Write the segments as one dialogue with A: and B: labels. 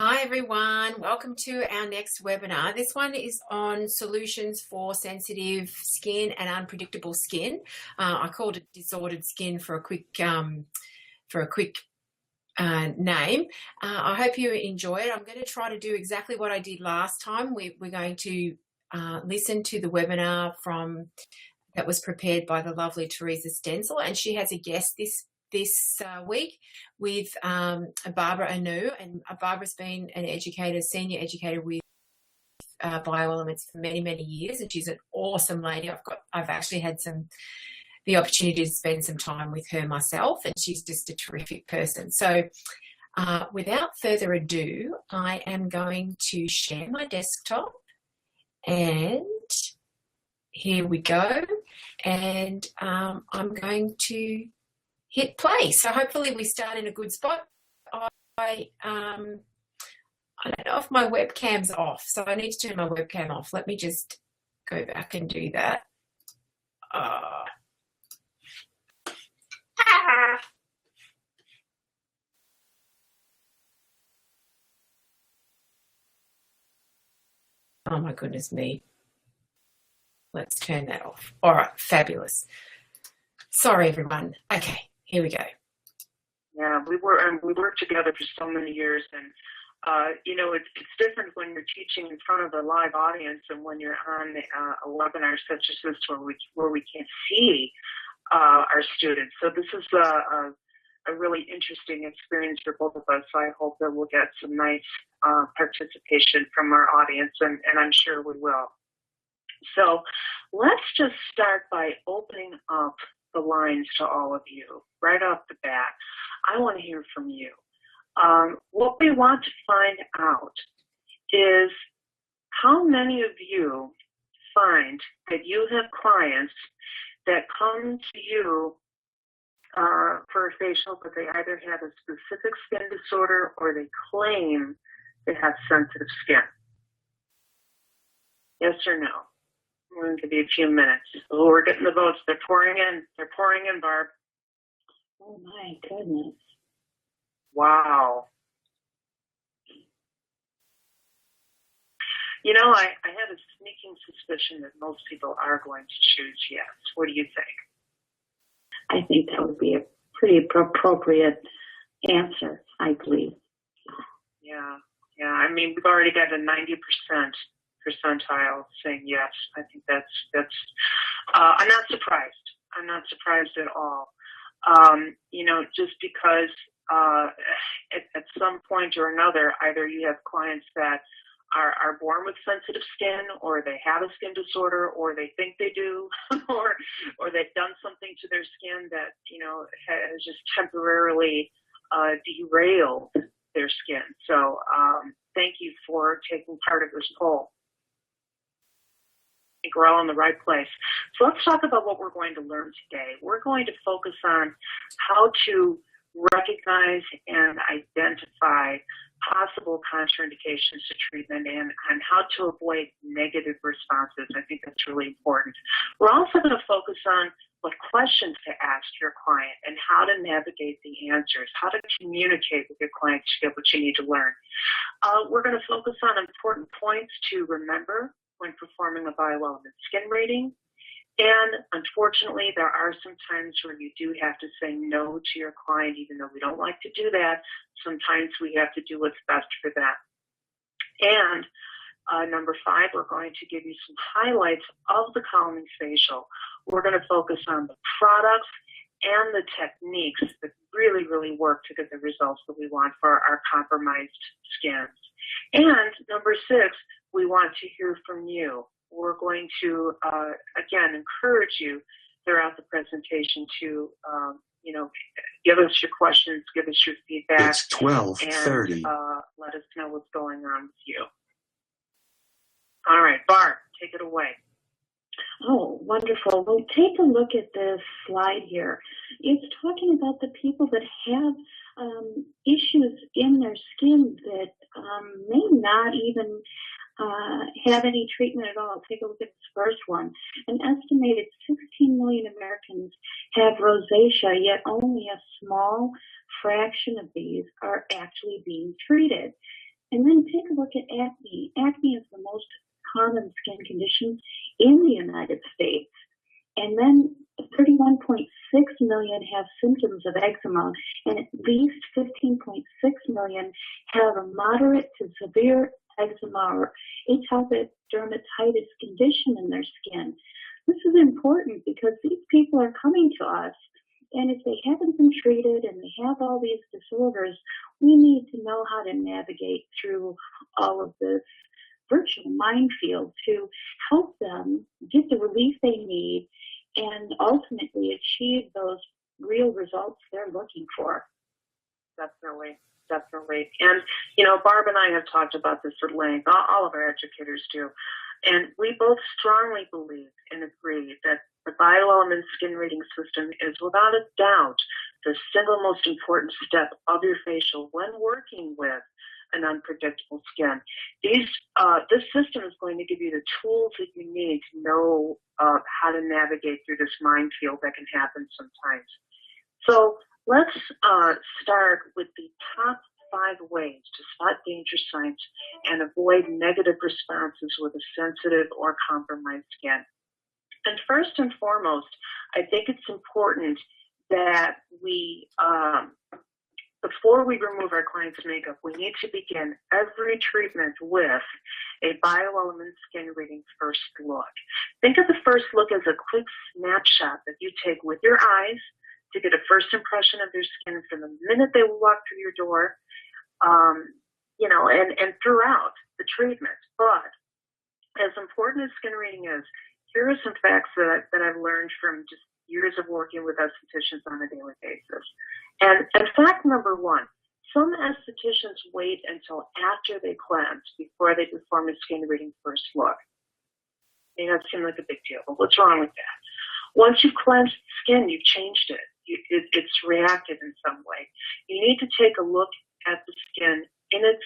A: Hi everyone, welcome to our next webinar. This one is on solutions for sensitive skin and unpredictable skin. I called it disordered skin for a quick name. I hope you enjoy it. I'm going to try to do exactly what I did last time. We're going to listen to the webinar that was prepared by the lovely Teresa Stenzel, and she has a guest this week with Barbara Arnoux, and Barbara's been an educator, senior educator with bioelements for many years, and she's an awesome lady. I've actually had the opportunity to spend some time with her myself, and she's just a terrific person. So without further ado, I am going to share my desktop, and here we go, and I'm going to hit play. So hopefully we start in a good spot. I don't know if my webcam's off, so I need to turn my webcam off. Let me just go back and do that. Oh my goodness me. Let's turn that off. All right, fabulous. Sorry everyone. Okay, here we go.
B: Yeah, we worked together for so many years, and it's different when you're teaching in front of a live audience and when you're on a webinar such as this where we can't see our students. So this is a really interesting experience for both of us. So I hope that we'll get some nice participation from our audience, and I'm sure we will. So let's just start by opening up the lines to all of you right off the bat. I want to hear from you. What we want to find out is how many of you find that you have clients that come to you for a facial, but they either have a specific skin disorder or they claim they have sensitive skin. Yes or no? I'm going to give you a few minutes. Oh, we're getting the votes. They're pouring in. They're pouring in, Barb.
C: Oh, my goodness.
B: Wow. I have a sneaking suspicion that most people are going to choose yes. What do you think?
C: I think that would be a pretty appropriate answer, I believe.
B: Yeah. I mean, we've already got a 90% percentile saying yes. I think that's I'm not surprised. I'm not surprised at all. Just because at some point or another, either you have clients that are born with sensitive skin, or they have a skin disorder, or they think they do, or they've done something to their skin that has just temporarily derailed their skin. So thank you for taking part of this poll. I think we're all in the right place. So let's talk about what we're going to learn today. We're going to focus on how to recognize and identify possible contraindications to treatment and how to avoid negative responses. I think that's really important. We're also going to focus on what questions to ask your client and how to navigate the answers, how to communicate with your client to get what you need to learn. We're going to focus on important points to remember when performing a bioelement skin rating. And unfortunately, there are some times where you do have to say no to your client, even though we don't like to do that. Sometimes we have to do what's best for them. And number 5, we're going to give you some highlights of the calming facial. We're going to focus on the products and the techniques that really work to get the results that we want for our compromised skins. And number 6, we want to hear from you. We're going to, again, encourage you throughout the presentation to, give us your questions, give us your feedback.
D: It's 12:30.
B: And let us know what's going on with you. All right, Barb, take it away.
C: Oh, wonderful. Well, take a look at this slide here. It's talking about the people that have issues in their skin that may not even have any treatment at all. Take a look at this first one. An estimated 16 million Americans have rosacea, yet only a small fraction of these are actually being treated. And then take a look at acne. Acne is the most common skin condition in the United States. And then 31.6 million have symptoms of eczema, and at least 15.6 million have a moderate to severe eczema or atopic dermatitis condition in their skin. This is important because these people are coming to us, and if they haven't been treated and they have all these disorders, we need to know how to navigate through all of this virtual minefield to help them get the relief they need and ultimately achieve those real results they're looking for.
B: Definitely. And, Barb and I have talked about this at length. All of our educators do. And we both strongly believe and agree that the bioelement skin reading system is without a doubt the single most important step of your facial when working with an unpredictable skin. This system is going to give you the tools that you need to know how to navigate through this minefield that can happen sometimes. So let's start with the top 5 ways to spot danger signs and avoid negative responses with a sensitive or compromised skin. And first and foremost, I think it's important that we before we remove our client's makeup, we need to begin every treatment with a bioelement skin reading first look. Think of the first look as a quick snapshot that you take with your eyes to get a first impression of their skin from the minute they walk through your door, and throughout the treatment. But as important as skin reading is, here are some facts that I've learned from just years of working with estheticians on a daily basis. And fact number 1, some estheticians wait until after they cleanse before they perform a skin reading first look. That seems like a big deal, but what's wrong with that? Once you've cleansed the skin, you've changed it. It's reacted in some way. You need to take a look at the skin in its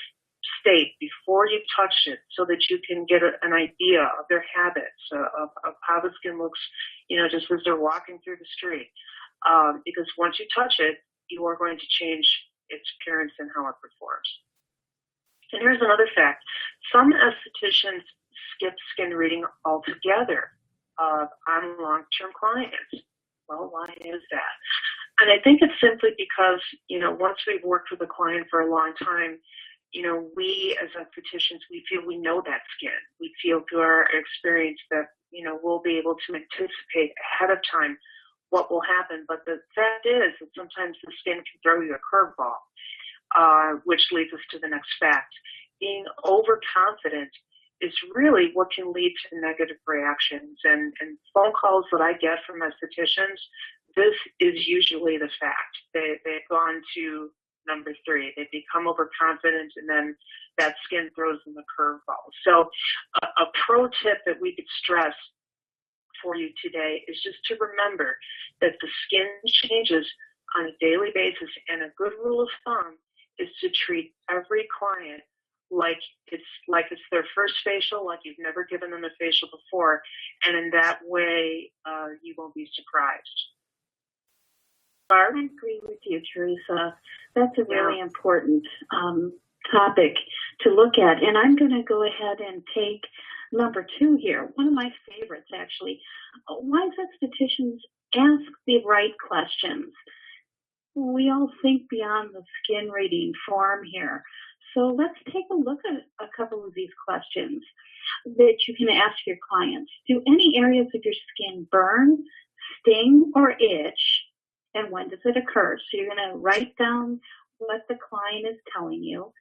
B: state before you touch it so that you can get an idea of their habits, of how the skin looks, just as they're walking through the street. Because once you touch it, you are going to change its appearance and how it performs. And here's another fact. Some estheticians skip skin reading altogether on long-term clients. Well, why is that? And I think it's simply because, once we've worked with a client for a long time, we as estheticians, we feel we know that skin. We feel through our experience that, we'll be able to anticipate ahead of time what will happen. But the fact is that sometimes the skin can throw you a curveball, which leads us to the next fact. Being overconfident is really what can lead to negative reactions. And phone calls that I get from estheticians, this is usually the fact. They've gone to number 3. They become overconfident, and then that skin throws them a curveball. So a pro tip that we could stress for you today is just to remember that the skin changes on a daily basis, and a good rule of thumb is to treat every client like it's their first facial, like you've never given them a facial before, and in that way, you won't be surprised. Barb?
C: I agree with you, Teresa. That's a really important topic to look at, and I'm going to go ahead and take number 2 here. One of my favorites, actually. Wise estheticians ask the right questions. We all think beyond the skin reading form here. So let's take a look at a couple of these questions that you can ask your clients. Do any areas of your skin burn, sting, or itch? And when does it occur? So you're going to write down what the client is telling you.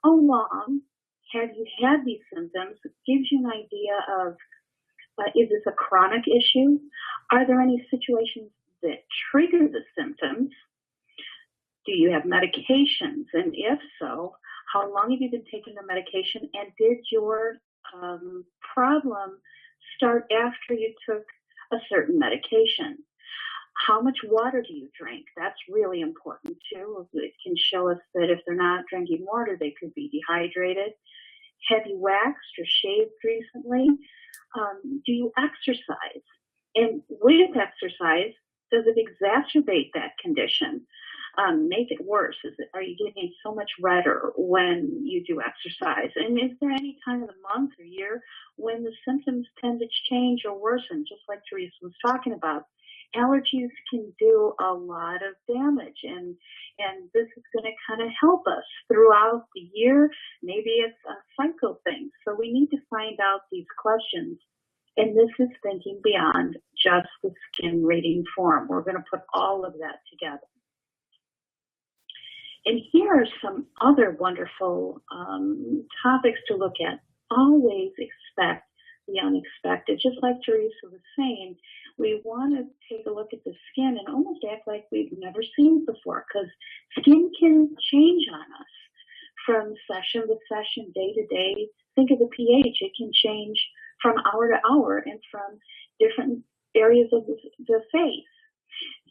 C: How long have you had these symptoms? It gives you an idea of, is this a chronic issue? Are there any situations that trigger the symptoms? Do you have medications? And if so, how long have you been taking the medication? And did your problem start after you took a certain medication? How much water do you drink? That's really important too. It can show us that if they're not drinking water, they could be dehydrated. Have you waxed or shaved recently? Do you exercise? And with exercise, does it exacerbate that condition? make it worse? Are you getting so much redder when you do exercise? And is there any time of the month or year when the symptoms tend to change or worsen, just like Teresa was talking about? Allergies can do a lot of damage, and this is going to kind of help us throughout the year. Maybe it's a cycle thing. So we need to find out these questions. And this is thinking beyond just the skin reading form. We're going to put all of that together. And here are some other wonderful topics to look at. Always expect the unexpected. Just like Teresa was saying, we want to take a look at the skin and almost act like we've never seen it before, because skin can change on us from session to session, day to day. Think of the pH. It can change from hour to hour and from different areas of the face.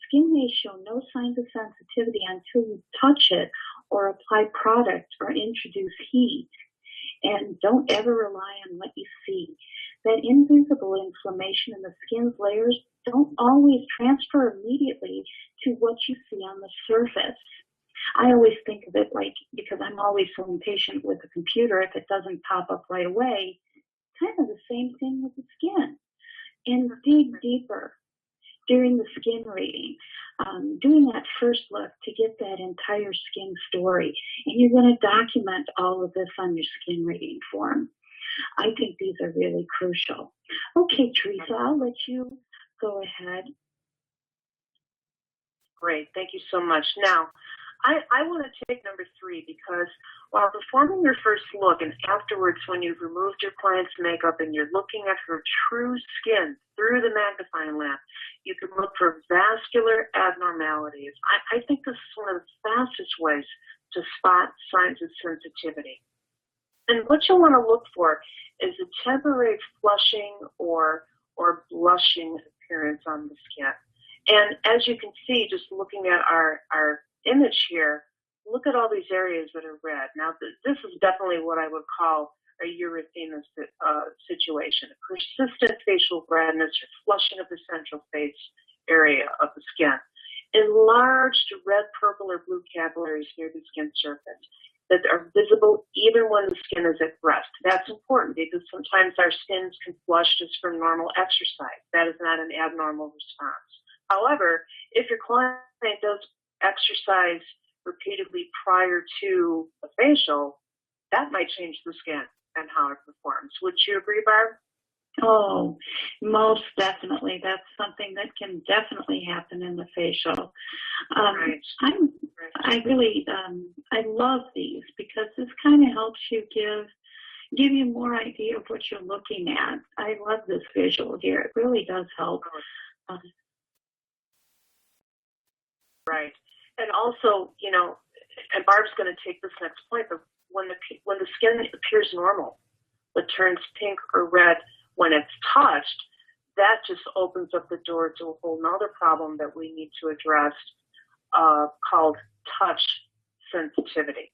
C: Skin may show no signs of sensitivity until you touch it or apply product or introduce heat. And don't ever rely on what you see. That invisible inflammation in the skin's layers don't always transfer immediately to what you see on the surface. I always think of it like, because I'm always so impatient with the computer, if it doesn't pop up right away, kind of the same thing with the skin. And dig deeper during the skin reading, doing that first look to get that entire skin story. And you're going to document all of this on your skin reading form. I think these are really crucial. Okay, Teresa, I'll let you go ahead.
B: Great. Thank you so much. Now, I want to take number 3, because while performing your first look and afterwards when you've removed your client's makeup and you're looking at her true skin through the magnifying lamp, you can look for vascular abnormalities. I think this is one of the fastest ways to spot signs of sensitivity. And what you'll want to look for is a temporary flushing or blushing appearance on the skin. And as you can see, just looking at our image here, look at all these areas that are red. Now, this is definitely what I would call a erythema situation, a persistent facial redness or flushing of the central face area of the skin. Enlarged red, purple, or blue capillaries near the skin surface that are visible even when the skin is at rest. That's important because sometimes our skins can flush just from normal exercise. That is not an abnormal response. However, if your client does exercise repeatedly prior to a facial, that might change the skin and how it performs. Would you agree, Barb?
C: Oh, most definitely. That's something that can definitely happen in the facial.
B: Right.
C: I love these because this kind of helps you give you more idea of what you're looking at. I love this visual here. It really does help.
B: Right. And also, and Barb's going to take this next point, but when the skin appears normal, but turns pink or red when it's touched, that just opens up the door to a whole nother problem that we need to address, called touch sensitivity.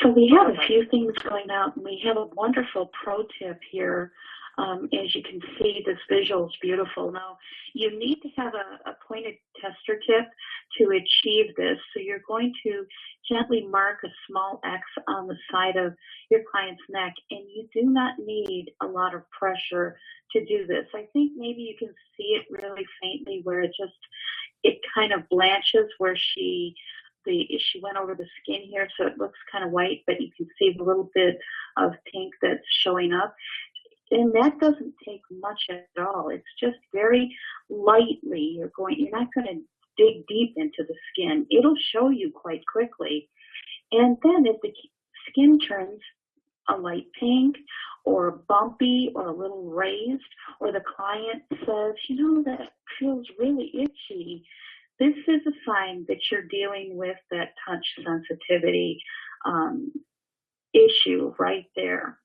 C: So we have a few things going out, and we have a wonderful pro tip here. As you can see, this visual is beautiful. Now, you need to have a pointed tester tip to achieve this. So you're going to gently mark a small X on the side of your client's neck, and you do not need a lot of pressure to do this. I think maybe you can see it really faintly where it kind of blanches where she went over the skin here, so it looks kind of white, but you can see the little bit of pink that's showing up. And that doesn't take much at all. It's just very lightly. You're not going to dig deep into the skin. It'll show you quite quickly. And then if the skin turns a light pink or bumpy or a little raised, or the client says, that feels really itchy, this is a sign that you're dealing with that touch sensitivity issue right there.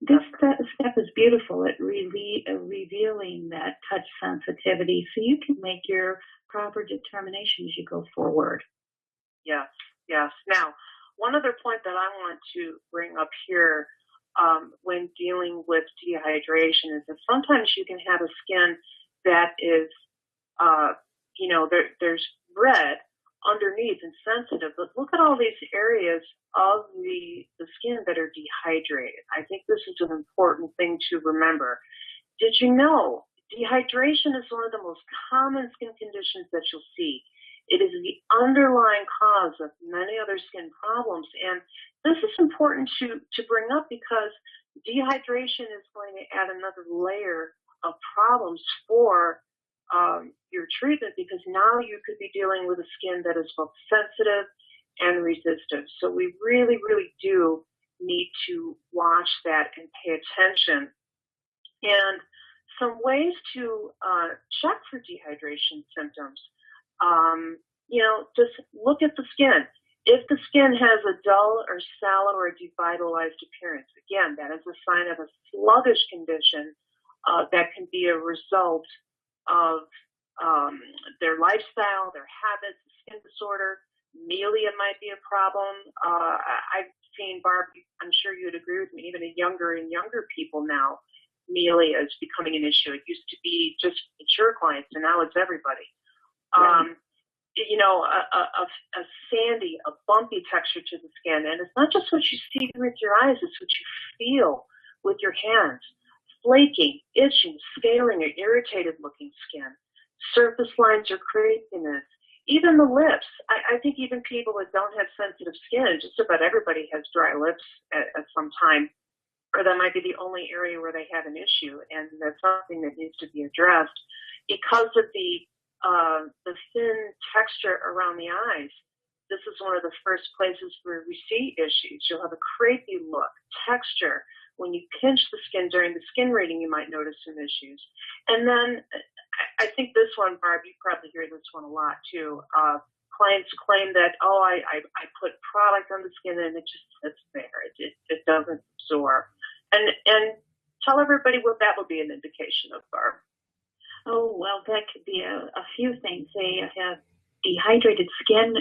C: This step is beautiful at revealing that touch sensitivity so you can make your proper determination as you go forward.
B: Yes. Now, one other point that I want to bring up here when dealing with dehydration is that sometimes you can have a skin that is there's red underneath and sensitive, but look at all these areas of the skin that are dehydrated. I think this is an important thing to remember. Did you know dehydration is one of the most common skin conditions that you'll see? It is the underlying cause of many other skin problems, and this is important to bring up because dehydration is going to add another layer of problems for your treatment, because now you could be dealing with a skin that is both sensitive and resistive. So we really, really do need to watch that and pay attention. And some ways to check for dehydration symptoms, just look at the skin. If the skin has a dull or sallow or devitalized appearance, again, that is a sign of a sluggish condition that can be a result of their lifestyle, their habits, skin disorder. Melia might be a problem. I've seen, Barb, I'm sure you'd agree with me, even in younger and younger people now, melia is becoming an issue. It used to be just mature clients, and now it's everybody. Right. A sandy, a bumpy texture to the skin. And it's not just what you see with your eyes, it's what you feel with your hands. Flaking, itching, scaling, or irritated looking skin. Surface lines or crepiness. Even the lips. I think even people that don't have sensitive skin, just about everybody has dry lips at some time, or that might be the only area where they have an issue, and that's something that needs to be addressed. Because of the thin texture around the eyes, this is one of the first places where we see issues. You'll have a crepey look, texture. When you pinch the skin during the skin reading, you might notice some issues. And then I think this one, Barb, you probably hear this one a lot too. Clients claim that, I put product on the skin and it just sits there. It doesn't absorb. And tell everybody what that would be an indication of, Barb.
C: Oh, well, that could be a few things. They have dehydrated skin,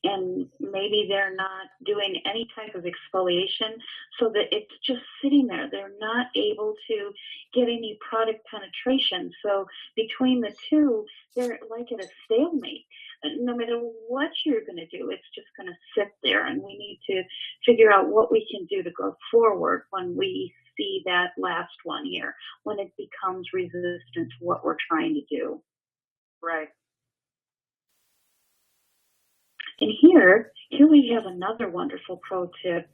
C: and maybe they're not doing any type of exfoliation, so that it's just sitting there. They're not able to get any product penetration. So between the two, they're like at a stalemate. And no matter what you're going to do, it's just going to sit there, and we need to figure out what we can do to go forward when we see that last one here, when it becomes resistant to what we're trying to do.
B: Right.
C: And here we have another wonderful pro tip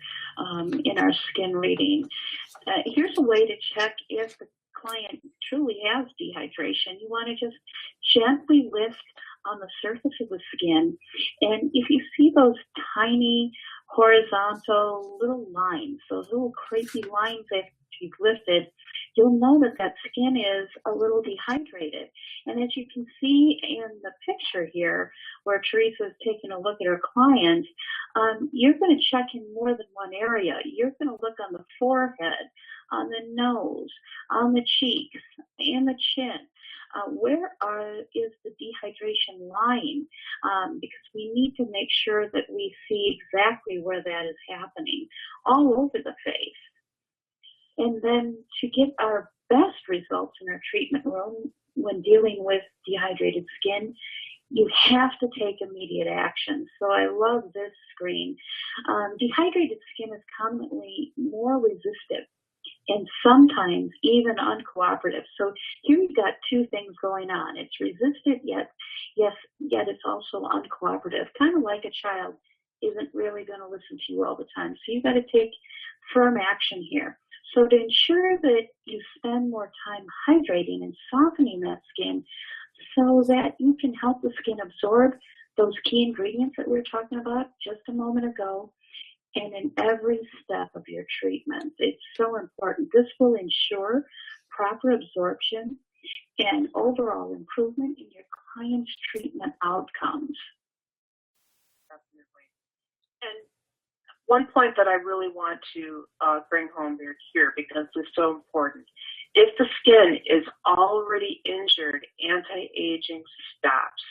C: in our skin reading. Here's a way to check if the client truly has dehydration. You want to just gently lift on the surface of the skin, and if you see those tiny horizontal little lines, those little crepey lines that you've lifted, you'll know that skin is a little dehydrated. And as you can see in the picture here, where Teresa is taking a look at her client, you're going to check in more than one area. You're going to look on the forehead, on the nose, on the cheeks, and the chin. Where is the dehydration line? Because we need to make sure that we see exactly where that is happening, all over the face. And then to get our best results in our treatment room when dealing with dehydrated skin, you have to take immediate action. So I love this screen. Dehydrated skin is commonly more resistive and sometimes even uncooperative. So here we've got two things going on. It's resistant, yet it's also uncooperative, kind of like a child isn't really going to listen to you all the time. So you've got to take firm action here. So to ensure that you spend more time hydrating and softening that skin so that you can help the skin absorb those key ingredients that we were talking about just a moment ago, and in every step of your treatment. It's so important. This will ensure proper absorption and overall improvement in your client's treatment outcomes.
B: Definitely. And one point that I really want to bring home here, because it's so important. If the skin is already injured, anti-aging stops.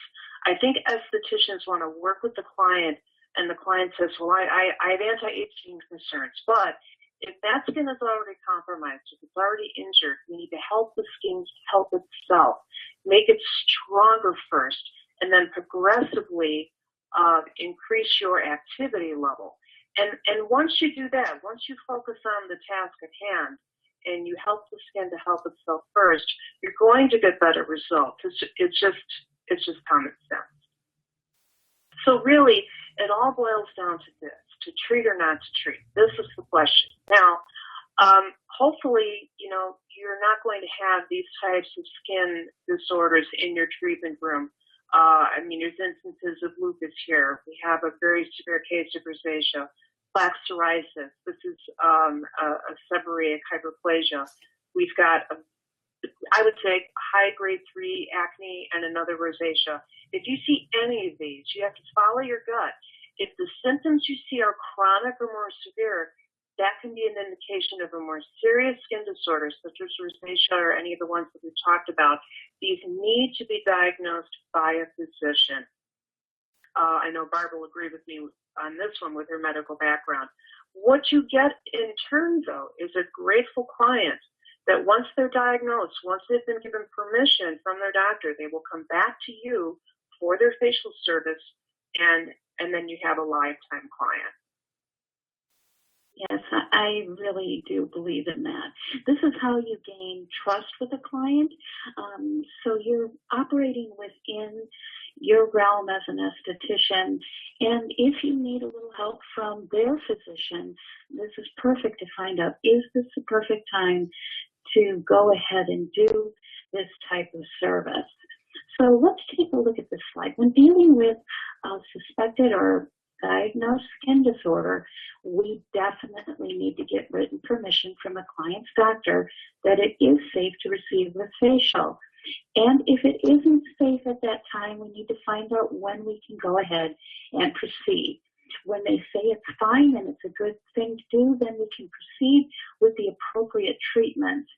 B: I think estheticians want to work with the client, and the client says, well, I have anti-aging concerns, but if that skin is already compromised, if it's already injured, we need to help the skin help itself, make it stronger first, and then progressively increase your activity level. And once you do that, once you focus on the task at hand and you help the skin to help itself first, you're going to get better results. It's just common sense. So really, it all boils down to this: to treat or not to treat. This is the question. Now, hopefully, you're not going to have these types of skin disorders in your treatment room. There's instances of lupus here. We have a very severe case of rosacea, plaque psoriasis. This is a seborrheic hyperplasia. We've got, I would say, high grade 3 acne and another rosacea. If you see any of these, you have to follow your gut. If the symptoms you see are chronic or more severe, that can be an indication of a more serious skin disorder, such as rosacea or any of the ones that we've talked about. These need to be diagnosed by a physician. I know Barb will agree with me on this one with her medical background. What you get in turn, though, is a grateful client that once they're diagnosed, once they've been given permission from their doctor, they will come back to you for their facial service, and then you have a lifetime client.
C: Yes, I really do believe in that. This is how you gain trust with a client. So you're operating within your realm as an esthetician, and if you need a little help from their physician, this is perfect to find out, is this the perfect time to go ahead and do this type of service? So let's take a look at this slide. When dealing with suspected or diagnosed skin disorder, we definitely need to get written permission from a client's doctor that it is safe to receive the facial. And if it isn't safe at that time, we need to find out when we can go ahead and proceed. When they say it's fine and it's a good thing to do, then we can proceed with the appropriate treatment.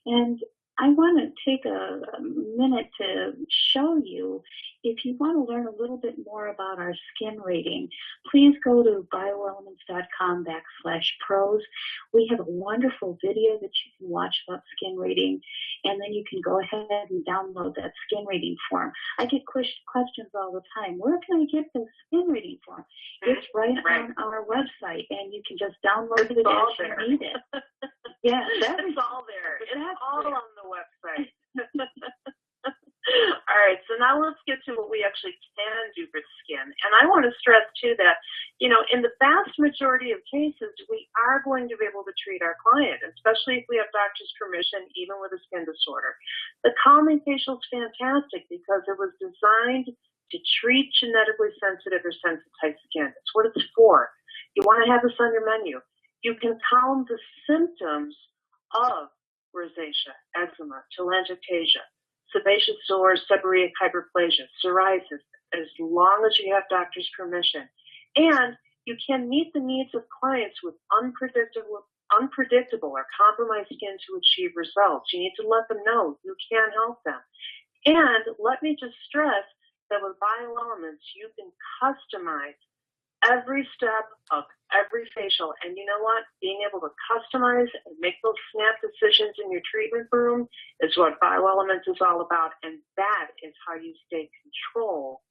C: And I want to take a minute to show you, if you want to learn a little bit more about our skin rating, please go to bioelements.com/pros. We have a wonderful video that you can watch about skin rating, and then you can go ahead and download that skin rating form. I get questions all the time. Where can I get the skin rating form? It's right on our website, and you can just download it as you need it. Yeah,
B: it's all there. It's all on the website. All right, so now let's get to what we actually can do for the skin. And I want to stress, too, that, in the vast majority of cases, we are going to be able to treat our client, especially if we have doctor's permission, even with a skin disorder. The calming facial is fantastic because it was designed to treat genetically sensitive or sensitized skin. That's what it's for. You want to have this on your menu. You can calm the symptoms of rosacea, eczema, telangiectasia, sebaceous sores, seborrheic hyperplasia, psoriasis, as long as you have doctor's permission. And you can meet the needs of clients with unpredictable or compromised skin to achieve results. You need to let them know you can help them. And let me just stress that with BioElements, you can customize every step of every facial. And you know what? Being able to customize and make those snap decisions in your treatment room is what BioElements is all about. And that is how you stay control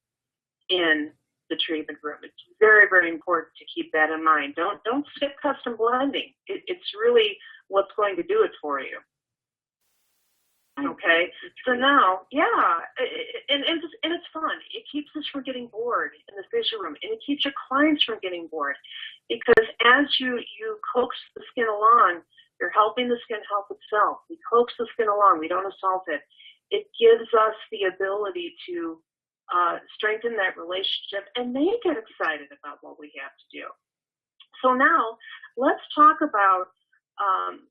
B: in the treatment room. It's very, very important to keep that in mind. Don't skip custom blending. It's really what's going to do it for you. Okay, so now, and it's fun. It keeps us from getting bored in the facial room, and it keeps your clients from getting bored, because as you coax the skin along, you're helping the skin help itself. We coax the skin along. We don't assault it. It gives us the ability to strengthen that relationship, and they get excited about what we have to do. So now, let's talk about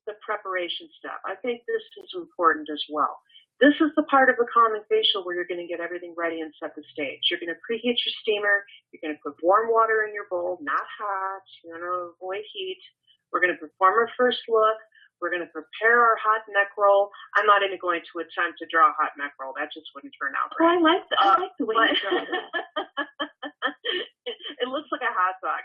B: the preparation step. I think this is important as well. This is the part of the calming facial where you're going to get everything ready and set the stage. You're going to preheat your steamer. You're going to put warm water in your bowl, not hot. You're going to avoid heat. We're going to perform our first look. We're going to prepare our hot neck roll. I'm not even going to attempt to draw a hot neck roll. That just wouldn't turn out right.
C: I like the way you draw that.
B: It looks like a hot dog.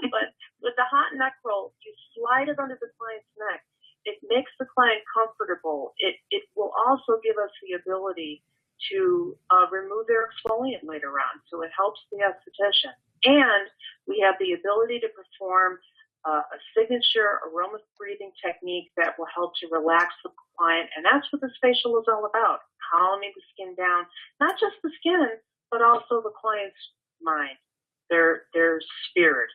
B: But with the hot neck roll, you slide it under the client's neck. It makes the client comfortable. It will also give us the ability to remove their exfoliant later on. So it helps the esthetician. And we have the ability to perform a signature aroma breathing technique that will help to relax the client. And that's what this facial is all about, calming the skin down, not just the skin, but also the client's mind, their spirit.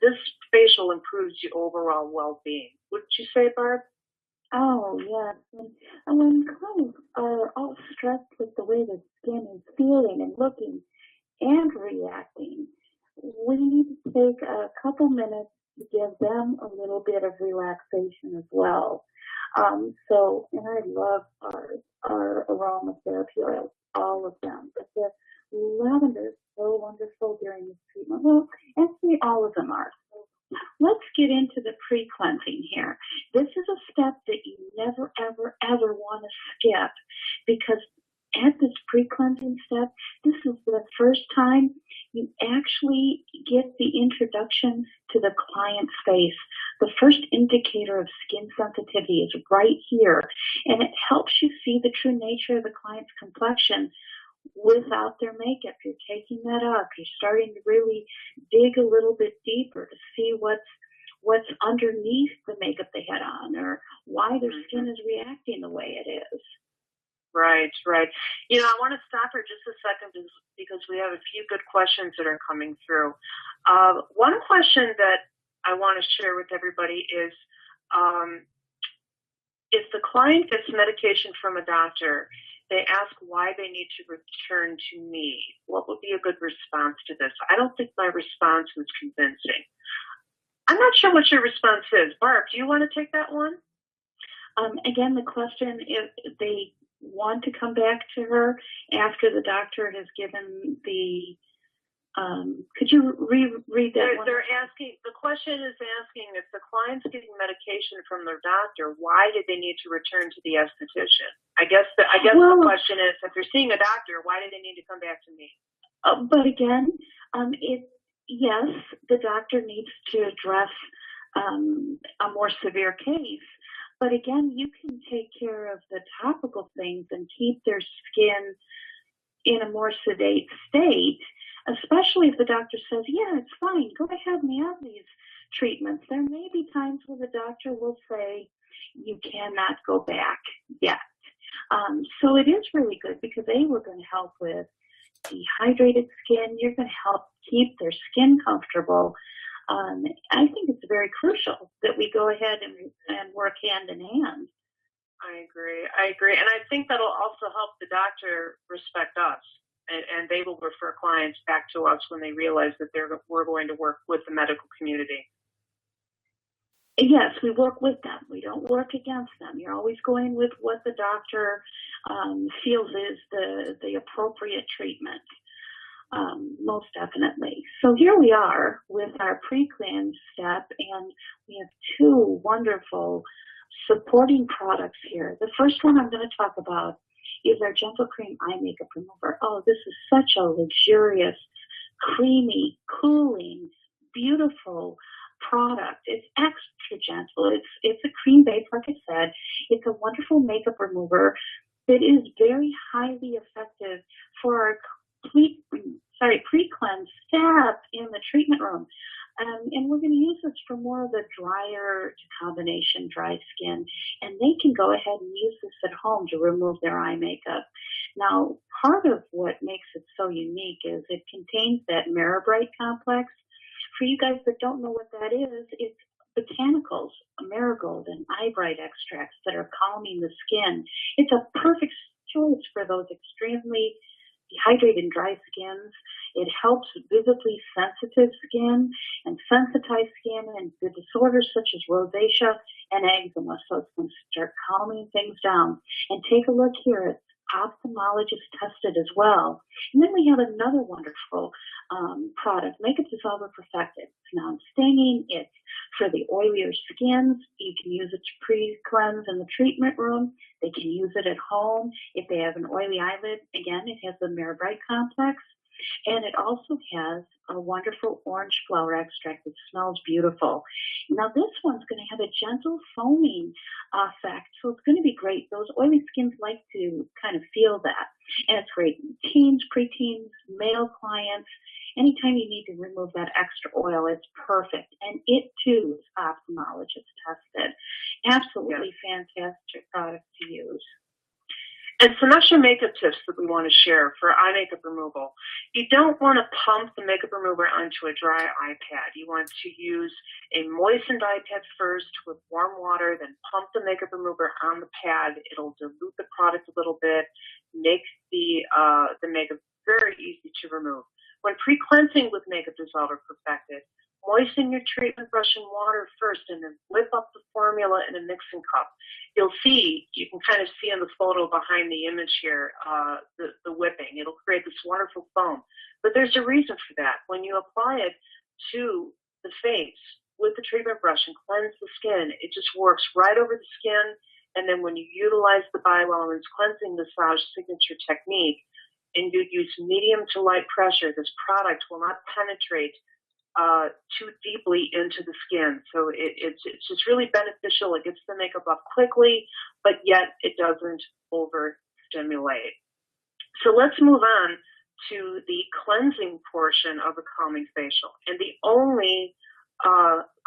B: This facial improves your overall well-being. Wouldn't you say, Barb?
C: Oh, yes. And when clients are all stressed with the way the skin is feeling and looking and reacting, we need to take a couple minutes to give them a little bit of relaxation as well. And I love our aromatherapy oils, all of them. But the lavender is so wonderful during this treatment. Well, actually, all of them are. So let's get into the pre-cleansing here. This is a step that you never, ever, ever want to skip, because at this pre-cleansing step, this is the first time you actually get the introduction to the client's face. The first indicator of skin sensitivity is right here, and it helps you see the true nature of the client's complexion without their makeup. You're taking that up. You're starting to really dig a little bit deeper to see what's underneath the makeup they had on, or why their skin is reacting the way it is.
B: Right. You know, I want to stop here just a second because we have a few good questions that are coming through. One question that I want to share with everybody is, if the client gets medication from a doctor, they ask why they need to return to me. What would be a good response to this? I don't think my response was convincing. I'm not sure what your response is. Barb, do you want to take that one?
C: Again, the question is, they want to come back to her after the doctor has given the, could you read that one?
B: They're asking, the question is asking, if the client's getting medication from their doctor, why did they need to return to the esthetician? I guess the question is, if they're seeing a doctor, why do they need to come back to me?
C: But again, yes, the doctor needs to address a more severe case. But again, you can take care of the topical things and keep their skin in a more sedate state, especially if the doctor says, yeah, it's fine, go ahead and have these treatments. There may be times where the doctor will say, you cannot go back yet. So it is really good, because we're going to help with dehydrated skin. You're going to help keep their skin comfortable. I think it's very crucial that we go ahead and work hand in hand.
B: I agree. And I think that'll also help the doctor respect us, and they will refer clients back to us when they realize that we're going to work with the medical community.
C: Yes, we work with them. We don't work against them. You're always going with what the doctor feels is the appropriate treatment. Most definitely. So here we are with our pre-cleanse step, and we have two wonderful supporting products here. The first one I'm going to talk about is our Gentle Cream Eye Makeup Remover. Oh, this is such a luxurious, creamy, cooling, beautiful product. It's extra gentle. It's a cream base, like I said. It's a wonderful makeup remover that is very highly effective for our pre-cleanse step in the treatment room. And we're going to use this for more of the drier to combination dry skin. And they can go ahead and use this at home to remove their eye makeup. Now, part of what makes it so unique is it contains that Maribrite complex. For you guys that don't know what that is, it's botanicals, marigold and eyebright extracts that are calming the skin. It's a perfect choice for those extremely dehydrated and dry skins. It helps visibly sensitive skin and sensitized skin and the disorders such as rosacea and eczema. So it's going to start calming things down. And take a look here. It's ophthalmologist tested as well. And then we have another wonderful product, Makeup Dissolver Perfected. It's non-staining. It's for the oilier skins. You can use it to pre-cleanse in the treatment room. They can use it at home if they have an oily eyelid. Again, it has the Maribrite complex. And it also has a wonderful orange flower extract that smells beautiful. Now this one's going to have a gentle foaming effect, so it's going to be great. Those oily skins like to kind of feel that. And it's great in teens, preteens, male clients. Anytime you need to remove that extra oil, it's perfect. And it too is ophthalmologist tested. Absolutely fantastic product to use.
B: And some extra makeup tips that we want to share for eye makeup removal. You don't want to pump the makeup remover onto a dry eye pad. You want to use a moistened eye pad first with warm water, then pump the makeup remover on the pad. It'll dilute the product a little bit, make the makeup very easy to remove. When pre-cleansing with makeup dissolver perfected, moisten your treatment brush in water first and then whip up the formula in a mixing cup. You can kind of see in the photo behind the image here, the whipping. It'll create this wonderful foam. But there's a reason for that. When you apply it to the face with the treatment brush and cleanse the skin, it just works right over the skin. And then when you utilize the Bioelements Cleansing Massage Signature Technique and you use medium to light pressure, this product will not penetrate too deeply into the skin. So it's just really beneficial. It gets the makeup up quickly, but yet it doesn't overstimulate. So let's move on to the cleansing portion of the calming facial. And the only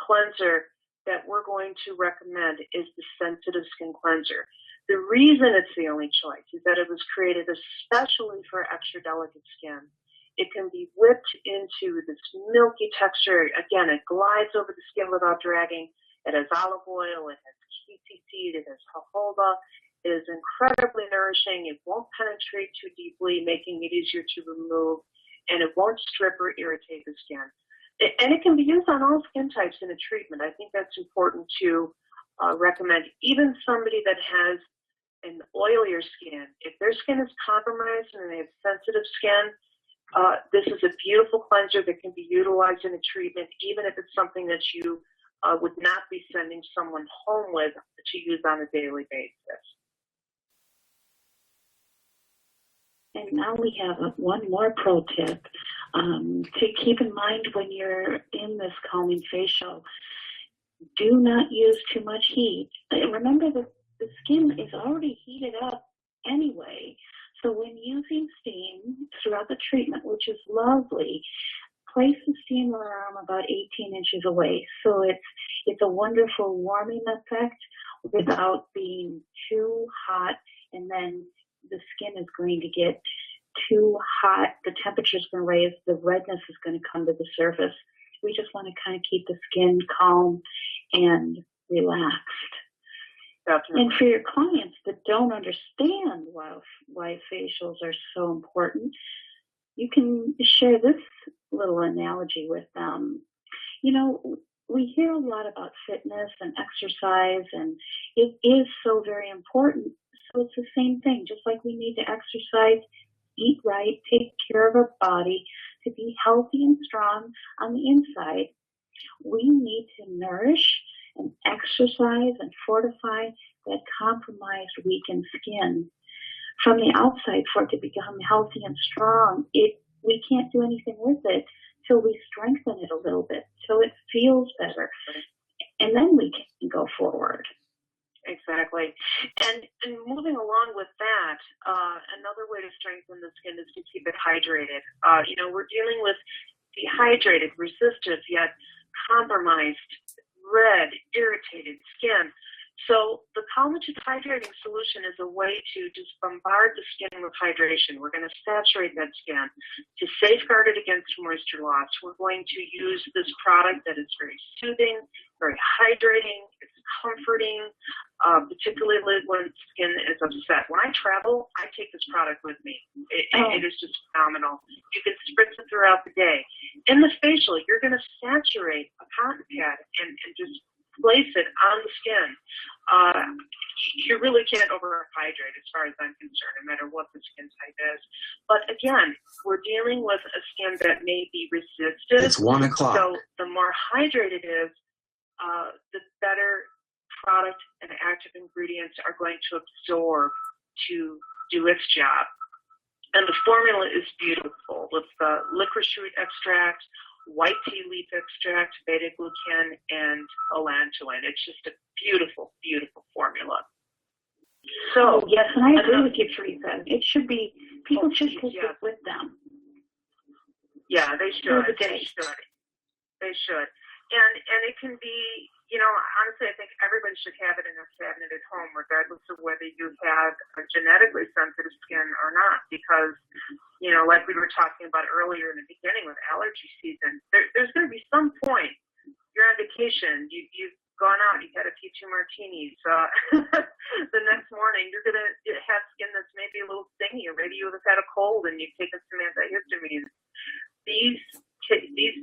B: cleanser that we're going to recommend is the sensitive skin cleanser. The reason it's the only choice is that it was created especially for extra delicate skin. It can be whipped into this milky texture. Again, it glides over the skin without dragging. It has olive oil, it has cassie seed, it has jojoba. It is incredibly nourishing. It won't penetrate too deeply, making it easier to remove, and it won't strip or irritate the skin. And it can be used on all skin types in a treatment. I think that's important to recommend. Even somebody that has an oilier skin, if their skin is compromised and they have sensitive skin, this is a beautiful cleanser that can be utilized in a treatment, even if it's something that you would not be sending someone home with to use on a daily basis.
C: And now we have one more pro tip to keep in mind when you're in this calming facial. Do not use too much heat. Remember, the skin is already heated up anyway. So when using steam throughout the treatment, which is lovely, place the steamer arm about 18 inches away. So it's a wonderful warming effect without being too hot, and then the skin is going to get too hot. The temperature is going to raise. The redness is going to come to the surface. We just want to kind of keep the skin calm and relaxed.
B: Definitely.
C: And for your clients that don't understand why facials are so important, you can share this little analogy with them. You know, we hear a lot about fitness and exercise, and it is so very important. So it's the same thing. Just like we need to exercise, eat right, take care of our body to be healthy and strong on the inside, we need to nourish and exercise and fortify that compromised, weakened skin. From the outside, for it to become healthy and strong, we can't do anything with it till we strengthen it a little bit, till it feels better. And then we can go forward.
B: Exactly. And moving along with that, another way to strengthen the skin is to keep it hydrated. We're dealing with dehydrated, resistive, yet compromised, red, irritated skin. So the collagen hydrating solution is a way to just bombard the skin with hydration. We're going to saturate that skin to safeguard it against moisture loss. We're going to use this product that is very soothing, very hydrating, it's comforting, particularly when skin is upset. When I travel, I take this product with me. It is just phenomenal. You can spritz it throughout the day. In the facial, you're going to saturate a cotton pad and just place it on the skin. You really can't overhydrate as far as I'm concerned, no matter what the skin type is. But again, we're dealing with a skin that may be resistant.
D: It's 1 o'clock.
B: So the more hydrated it is, the better product and active ingredients are going to absorb to do its job. And the formula is beautiful with licorice root extract, white tea leaf extract, beta-glucan, and allantoin. It's just a beautiful, beautiful formula. So
C: yes, and I agree with you, Teresa. It should be, people should take it with them.
B: Yeah, they should. They should. And it can be, honestly, I think everybody should have it in their cabinet at home, regardless of whether you have a genetically sensitive skin or not, because, like we were talking about earlier in the beginning with allergy season, there's going to be some point, you're on vacation, you've gone out, you've had a few too martinis, the next morning you're going to have skin that's maybe a little stingy, or maybe you have had a cold and you've taken some antihistamines. These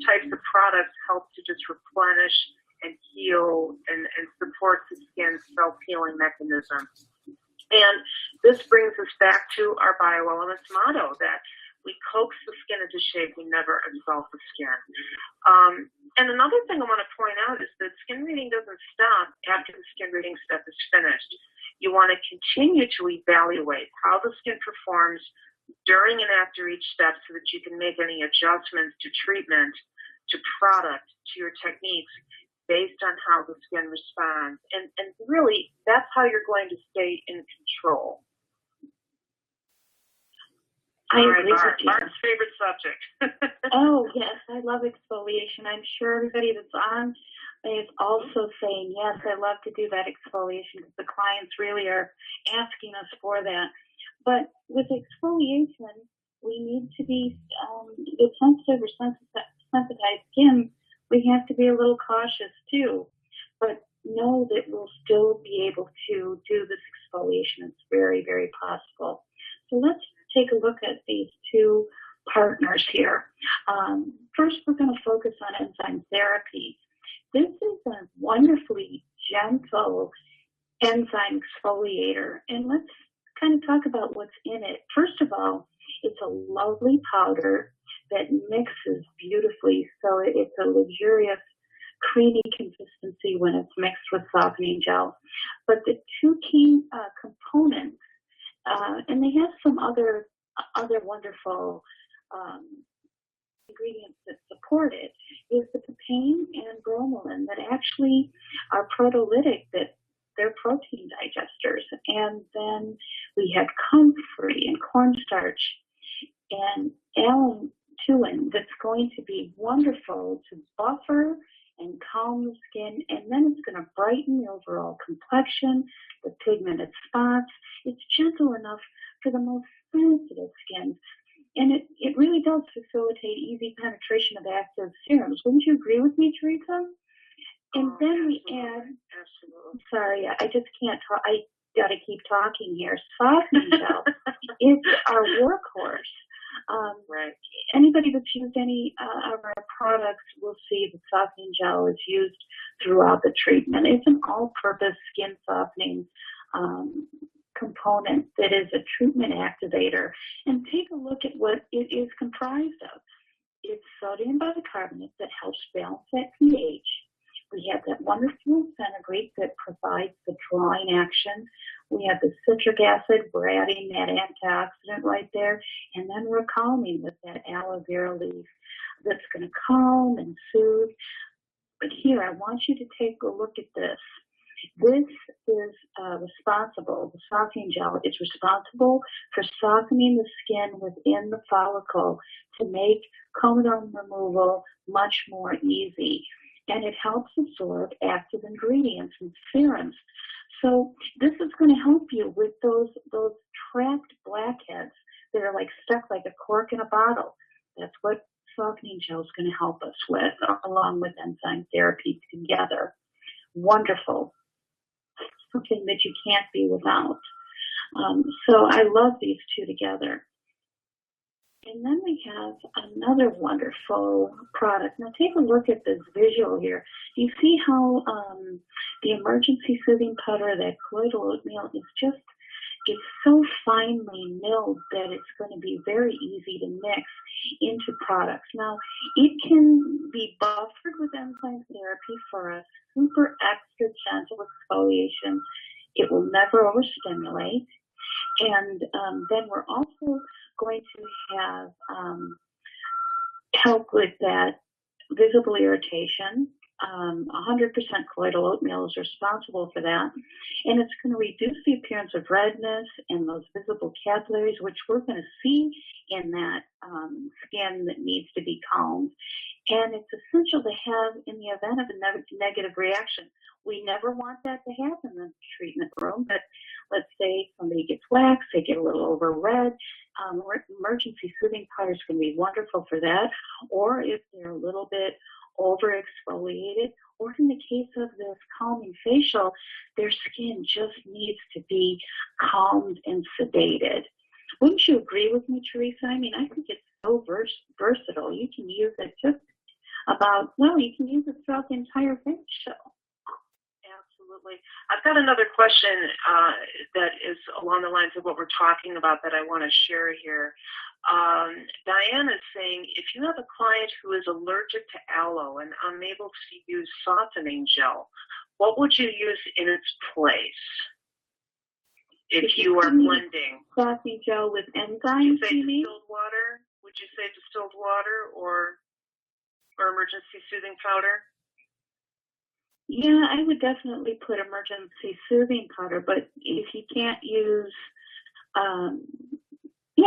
B: types of products help to just replenish and heal and support the skin's self-healing mechanism. And this brings us back to our bioelements motto that we coax the skin into shape, we never exalt the skin. And another thing I want to point out is that skin reading doesn't stop after the skin reading step is finished. You want to continue to evaluate how the skin performs during and after each step so that you can make any adjustments to treatment, to product, to your techniques based on how the skin responds. And really, that's how you're going to stay in control.
C: I agree with you.
B: Mark's favorite subject.
C: Oh, yes, I love exfoliation. I'm sure everybody that's on is also saying, yes, I love to do that exfoliation, because the clients really are asking us for that. But with exfoliation, we need to be, with sensitive or sensitized skin, we have to be a little cautious too. But know that we'll still be able to do this exfoliation. It's very, very possible. So let's take a look at these two partners here. First, we're going to focus on enzyme therapy. This is a wonderfully gentle enzyme exfoliator, and let's kind of talk about what's in it. First of all, it's a lovely powder that mixes beautifully, so it's a luxurious, creamy consistency when it's mixed with softening gel. But the two key components, and they have some other wonderful ingredients that support it, is the papain and bromelain that actually are proteolytic, that they're protein digesters. And then we have comfrey and cornstarch and allantoin that's going to be wonderful to buffer and calm the skin, and then it's going to brighten the overall complexion, the pigmented spots. It's gentle enough for the most sensitive skins, and it really does facilitate easy penetration of active serums. Wouldn't you agree with me, Teresa? And then we add, sorry, I just can't talk, I got to keep talking here. Softening gel is our workhorse.
B: Right.
C: Anybody that's used any of our products will see the softening gel is used throughout the treatment. It's an all-purpose skin softening component that is a treatment activator. And take a look at what it is comprised of. It's sodium bicarbonate that helps balance that pH. We have that wonderful fenugreek that provides the drawing action. We have the citric acid. We're adding that antioxidant right there. And then we're calming with that aloe vera leaf that's going to calm and soothe. But here, I want you to take a look at this. This is responsible, the softening gel is responsible for softening the skin within the follicle to make comedone removal much more easy. And it helps absorb active ingredients and serums. So this is going to help you with those trapped blackheads that are like stuck like a cork in a bottle. That's what softening gel is going to help us with, along with enzyme therapy together. Wonderful. Something that you can't be without. So I love these two together. And then we have another wonderful product. Now take a look at this visual here. You see how the emergency soothing powder, that colloidal oatmeal, it's so finely milled that it's going to be very easy to mix into products. Now, it can be buffered with enzyme therapy for a super extra gentle exfoliation. It will never overstimulate. And then we're also going to have help with that visible irritation. 100% colloidal oatmeal is responsible for that. And it's going to reduce the appearance of redness and those visible capillaries, which we're going to see in that skin that needs to be calmed. And it's essential to have in the event of a negative reaction. We never want that to happen in the treatment room, but let's say somebody gets waxed, they get a little over red. Emergency soothing powder is going to be wonderful for that. Or if they're a little bit over exfoliated, or in the case of this calming facial, their skin just needs to be calmed and sedated. Wouldn't you agree with me, Teresa? I mean, I think it's so versatile. You can use it just you can use it throughout the entire facial.
B: Absolutely. I've got another question that is along the lines of what we're talking about that I want to share here. Diane is saying, if you have a client who is allergic to aloe and unable to use softening gel, what would you use in its place if you are blending?
C: Softening gel with enzymes,
B: would you say distilled water? Would you say distilled water or emergency soothing powder?
C: Yeah, I would definitely put emergency soothing powder, but if you can't use,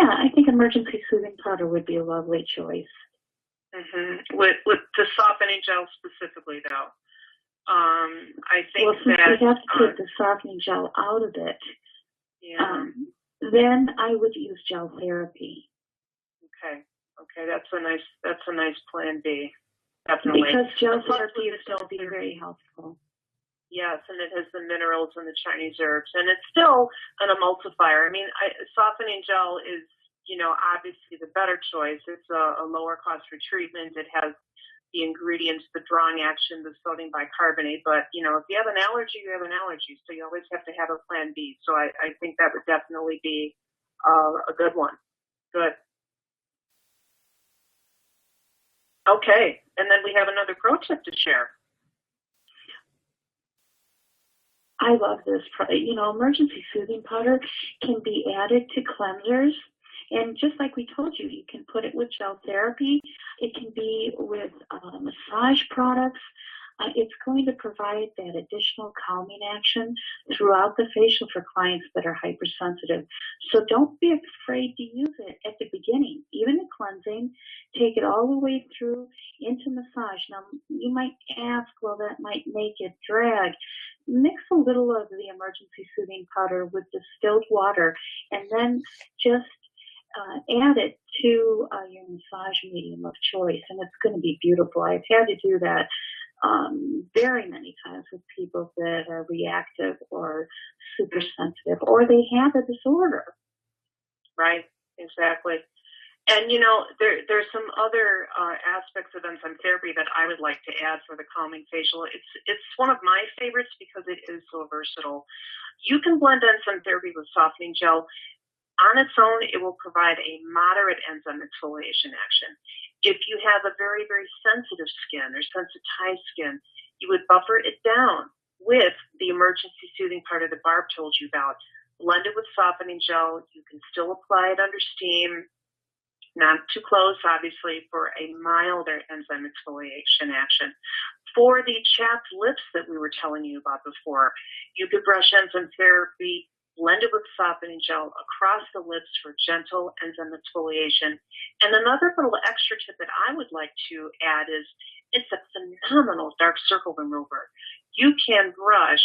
C: I think emergency soothing powder would be a lovely choice.
B: Mm-hmm. With the softening gel specifically, though, I think
C: since we have to take the softening gel out of it, then I would use gel therapy.
B: Okay, that's a nice plan B. Definitely.
C: Because gel therapy is still be very helpful.
B: Yes, and it has the minerals and the Chinese herbs, and it's still an emulsifier. I mean, softening gel is, obviously the better choice. It's a lower cost for treatment. It has the ingredients, the drawing action, the sodium bicarbonate. But, if you have an allergy, you have an allergy. So you always have to have a plan B. So I think that would definitely be a good one. Good. Okay, and then we have another pro tip to share.
C: I love this. Emergency soothing powder can be added to cleansers. And just like we told you, you can put it with gel therapy. It can be with massage products. It's going to provide that additional calming action throughout the facial for clients that are hypersensitive. So don't be afraid to use it at the beginning, even in cleansing. Take it all the way through into massage. Now, you might ask, well, that might make it drag. Mix a little of the emergency soothing powder with distilled water and then just add it to your massage medium of choice, and it's going to be beautiful. I've had to do that very many times with people that are reactive or super sensitive, or they have a disorder.
B: Right, exactly. And, there's some other aspects of enzyme therapy that I would like to add for the calming facial. It's one of my favorites because it is so versatile. You can blend enzyme therapy with softening gel. On its own, it will provide a moderate enzyme exfoliation action. If you have a very, very sensitive skin or sensitized skin, you would buffer it down with the emergency soothing powder that Barb told you about. Blend it with softening gel. You can still apply it under steam, not too close, obviously, for a milder enzyme exfoliation action. For the chapped lips that we were telling you about before, you could brush enzyme therapy, blend it with softening gel across the lips for gentle enzyme exfoliation. And another little extra tip that I would like to add is it's a phenomenal dark circle remover. You can brush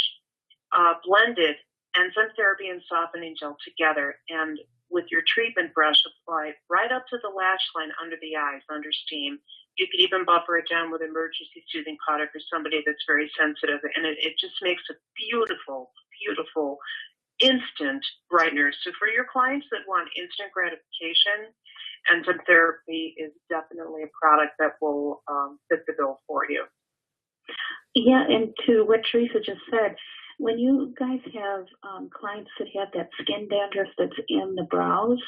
B: blended enzyme therapy and softening gel together, and with your treatment brush applied right up to the lash line under the eyes, under steam. You could even buffer it down with emergency soothing powder for somebody that's very sensitive, and it just makes a beautiful, beautiful instant brightener. So for your clients that want instant gratification, enzyme therapy is definitely a product that will fit the bill for you.
C: Yeah, and to what Teresa just said, when you guys have clients that have that skin dandruff that's in the brows,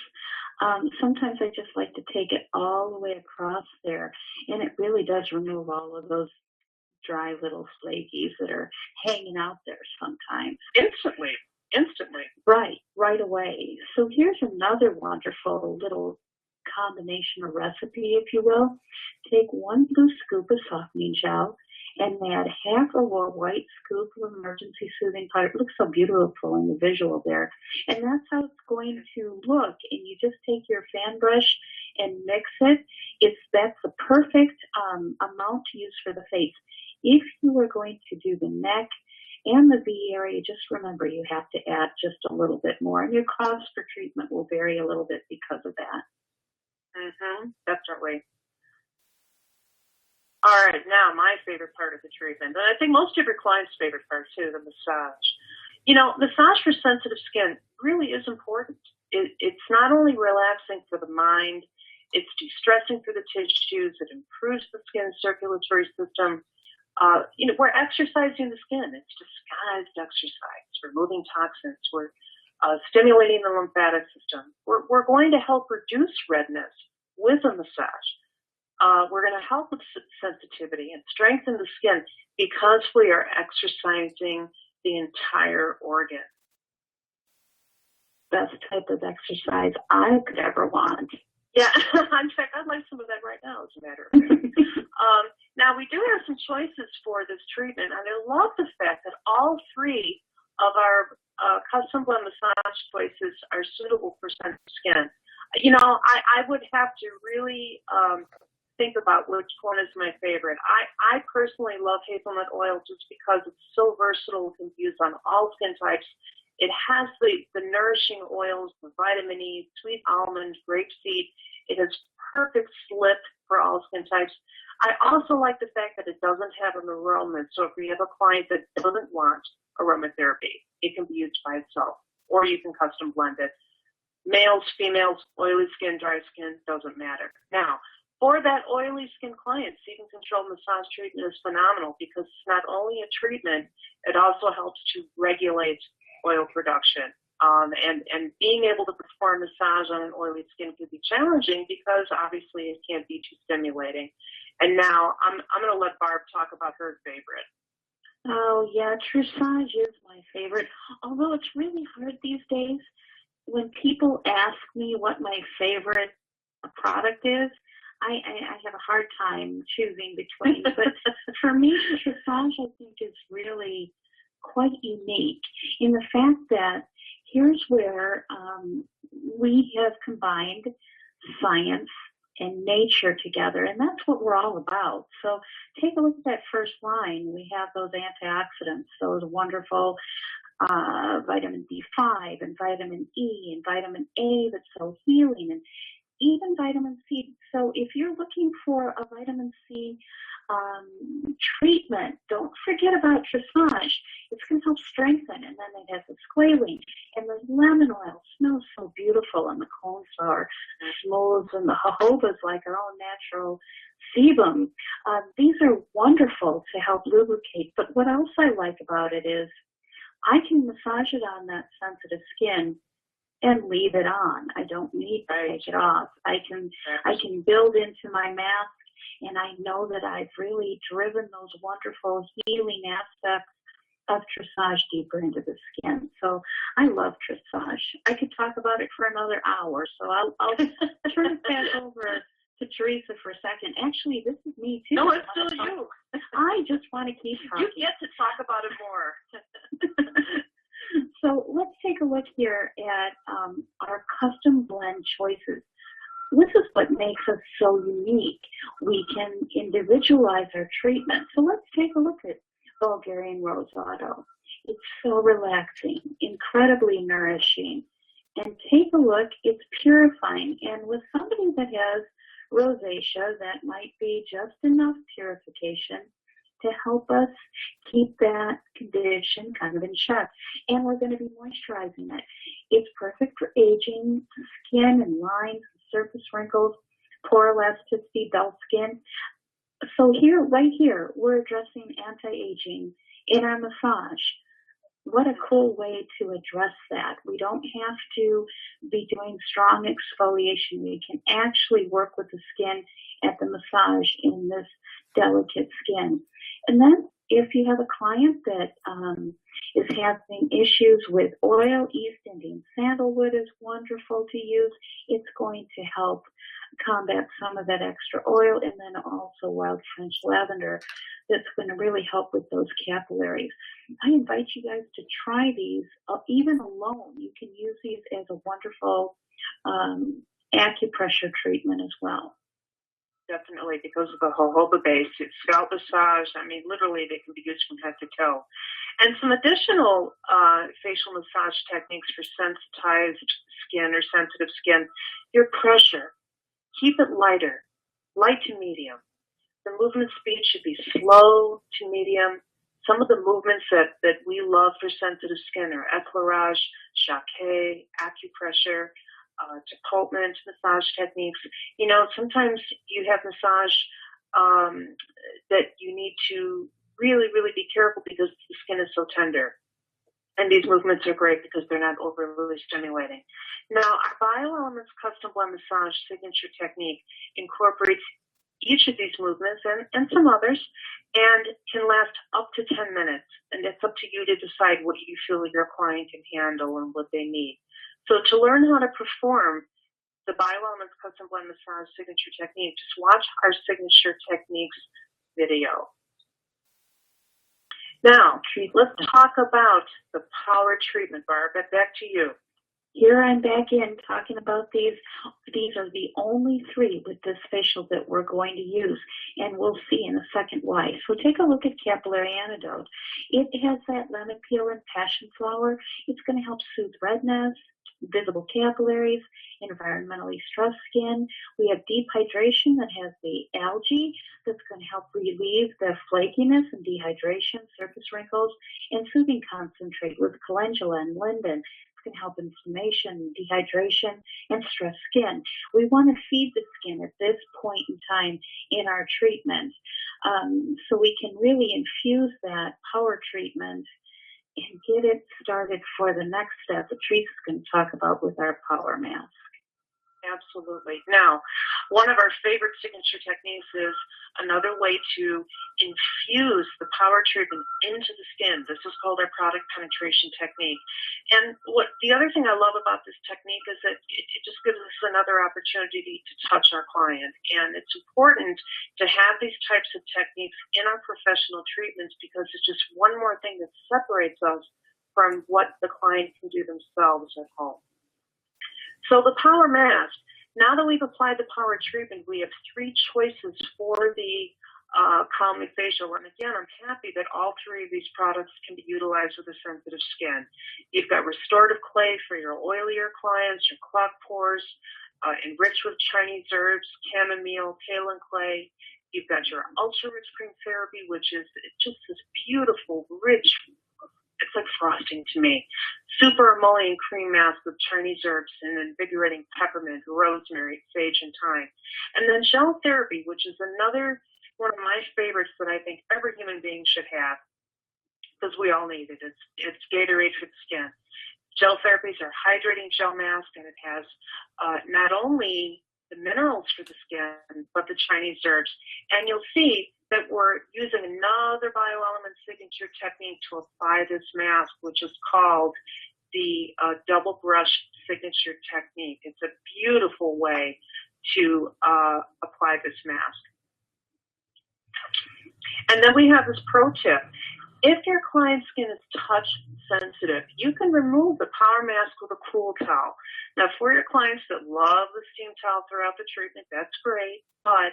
C: sometimes I just like to take it all the way across there, and it really does remove all of those dry little flakies that are hanging out there sometimes.
B: Instantly. instantly.
C: Right away. So here's another wonderful little combination or recipe, if you will. Take 1 blue scoop of softening gel and add half a raw white scoop of emergency soothing powder. It looks so beautiful in the visual there. And that's how it's going to look. And you just take your fan brush and mix it. That's the perfect amount to use for the face. If you are going to do the neck and the V area, just remember you have to add just a little bit more. And your cost for treatment will vary a little bit because of that.
B: Definitely. All right, now my favorite part of the treatment, and I think most of your clients' favorite part too, the massage. You know, massage for sensitive skin really is important. It's not only relaxing for the mind, it's de-stressing for the tissues, it improves the skin circulatory system. We're exercising the skin. It's disguised exercise. We're removing toxins. We're stimulating the lymphatic system. We're going to help reduce redness with a massage. We're going to help with sensitivity and strengthen the skin because we are exercising the entire organ.
C: That's the type of exercise I could ever want.
B: Yeah, in fact, I'd like some of that right now, as a matter of fact. Now, we do have some choices for this treatment, and I love the fact that all 3 of our custom blend massage choices are suitable for sensitive skin. You know, I would have to really think about which one is my favorite. I personally love hazelnut oil just because it's so versatile. It can be used on all skin types. It has the nourishing oils, the vitamin E, sweet almond, grapeseed. It has perfect slip for all skin types. I also like the fact that it doesn't have an aroma. So if you have a client that doesn't want aromatherapy, it can be used by itself, or you can custom blend it. Males, females, oily skin, dry skin, doesn't matter. Now, for that oily skin client, seed and control massage treatment is phenomenal because it's not only a treatment, it also helps to regulate oil production. And being able to perform massage on an oily skin can be challenging because obviously it can't be too stimulating. And now I'm going to let Barb talk about her favorite.
C: Oh, yeah, Trisage is my favorite. Although it's really hard these days. When people ask me what my favorite product is, I have a hard time choosing between. But for me, Trisage, I think, is really quite unique in the fact that here's where we have combined science and nature together, and that's what we're all about. So take a look at that first line. We have those antioxidants, those wonderful vitamin B5 and vitamin E and vitamin A that's so healing, and even vitamin C. So if you're looking for a vitamin C treatment, don't forget about Trisage. It's going to help strengthen. And then it has the squalene, and the lemon oil smells so beautiful, and the cornflower smooths, and the jojoba's like our own natural sebum. These are wonderful to help lubricate. But what else I like about it is I can massage it on that sensitive skin and leave it on. I don't need to take it off. I can build into my mask, and I know that I've really driven those wonderful healing aspects of Trisage deeper into the skin. So I love Trisage. I could talk about it for another hour, so I'll turn it back over to Teresa for a second. Actually, this is me too.
B: No, it's still you.
C: I just want to keep talking.
B: You get to talk about it more.
C: So let's take a look here at our custom blend choices. This is what makes us so unique. We can individualize our treatment. So let's take a look at Bulgarian Rose Auto. It's so relaxing, incredibly nourishing. And take a look, it's purifying. And with somebody that has rosacea, that might be just enough purification to help us keep that condition kind of in check. And we're going to be moisturizing it. It's perfect for aging skin and lines, surface wrinkles, pore elasticity, dull skin. So here, right here, we're addressing anti-aging in our massage. What a cool way to address that. We don't have to be doing strong exfoliation. We can actually work with the skin at the massage in this delicate skin. And then if you have a client that is having issues with oil, East Indian sandalwood is wonderful to use. It's going to help combat some of that extra oil, and then also wild French lavender that's going to really help with those capillaries. I invite you guys to try these even alone. You can use these as a wonderful acupressure treatment as well.
B: Definitely, because of the jojoba base, it's scalp massage. I mean, literally, they can be used from head to toe. And some additional facial massage techniques for sensitized skin or sensitive skin. Your pressure, keep it lighter, light to medium. The movement speed should be slow to medium. Some of the movements that we love for sensitive skin are éclairage, jacquet, acupressure, deportment massage techniques. You know, sometimes you have massage that you need to really, really be careful because the skin is so tender. And these movements are great because they're not overly stimulating. Now, our BioElements Custom Blend Massage signature technique incorporates each of these movements and some others, and can last up to 10 minutes. And it's up to you to decide what you feel your client can handle and what they need. So to learn how to perform the BioElements Custom Blend Massage signature technique, just watch our signature techniques video. Now, let's talk about the power treatment, Barb. Back to you.
C: Here I'm back in talking about these. These are the only three with this facial that we're going to use, and we'll see in a second why. So take a look at Capillary Antidote. It has that lemon peel and passion flower. It's going to help soothe redness, visible capillaries, environmentally stressed skin. We have deep hydration that has the algae that's going to help relieve the flakiness and dehydration, surface wrinkles, and soothing concentrate with calendula and linden. Can help inflammation, dehydration, and stressed skin. We want to feed the skin at this point in time in our treatment, so we can really infuse that power treatment and get it started for the next step that Teresa's going to talk about with our power mask.
B: Absolutely. Now, one of our favorite signature techniques is another way to infuse the power treatment into the skin. This is called our product penetration technique. And what the other thing I love about this technique is that it just gives us another opportunity to touch our client. And it's important to have these types of techniques in our professional treatments because it's just one more thing that separates us from what the client can do themselves at home. So the power mask, now that we've applied the power treatment, we have three choices for the calming facial. And again, I'm happy that all three of these products can be utilized with a sensitive skin. You've got restorative clay for your oilier clients, your clogged pores, enriched with Chinese herbs, chamomile, kaolin clay. You've got your ultra-rich cream therapy, which is just this beautiful, rich, it's like frosting to me. Super emollient cream mask with Chinese herbs and invigorating peppermint, rosemary, sage, and thyme. And then gel therapy, which is another one of my favorites that I think every human being should have because we all need it. It's Gatorade for the skin. Gel therapies are hydrating gel mask, and it has not only the minerals for the skin, but the Chinese herbs. And you'll see that we're using another BioElements signature technique to apply this mask, which is called the double brush signature technique. It's a beautiful way to apply this mask. And then we have this pro tip. If your client's skin is touch sensitive, you can remove the power mask with a cool towel. Now, for your clients that love the steam towel throughout the treatment, that's great. But